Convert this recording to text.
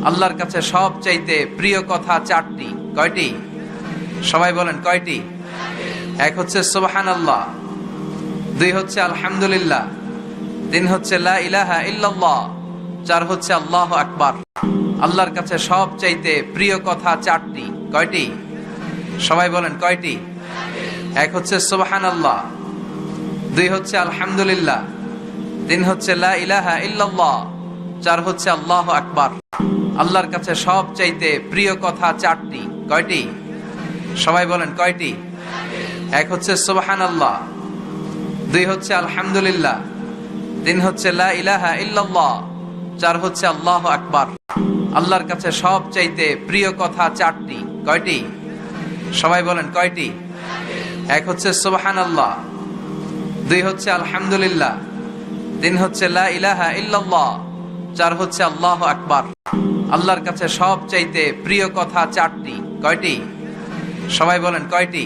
আল্লাহর কাছে সবচাইতে প্রিয় কথা চারটি। কয়টি? সবাই বলেন কয়টি? এক হচ্ছে সুবহানাল্লাহ, দুই হচ্ছে আলহামদুলিল্লাহ, তিন হচ্ছে লা ইলাহা ইল্লাল্লাহ, চার হচ্ছে আল্লাহু আকবার। আল্লাহর কাছে সবচাইতে প্রিয় কথা চারটি। কয়টি? সবাই বলেন কয়টি? এক হচ্ছে সুবহানাল্লাহ, দুই হচ্ছে আলহামদুলিল্লাহ, তিন হচ্ছে লা ইলাহা ইল্লাল্লাহ, চার হচ্ছে আল্লাহু আকবার। আল্লাহর কাছে সবচাইতে প্রিয় কথা চারটি। কয়টি? সবাই বলেন কয়টি? এক হচ্ছে সুবহানাল্লাহ, দুই হচ্ছে আলহামদুলিল্লাহ, তিন হচ্ছে লা ইলাহা ইল্লাল্লাহ, চার হচ্ছে আল্লাহু আকবার। আল্লাহর কাছে সবচাইতে প্রিয় কথা চারটি। কয়টি? সবাই বলেন কয়টি? এক হচ্ছে সুবহানাল্লাহ, দুই হচ্ছে আলহামদুলিল্লাহ, তিন হচ্ছে লা ইলাহা ইল্লাল্লাহ, চার হচ্ছে আল্লাহু আকবার। আল্লাহর কাছে সবচাইতে প্রিয় কথা চারটি। কয়টি? সবাই বলেন কয়টি?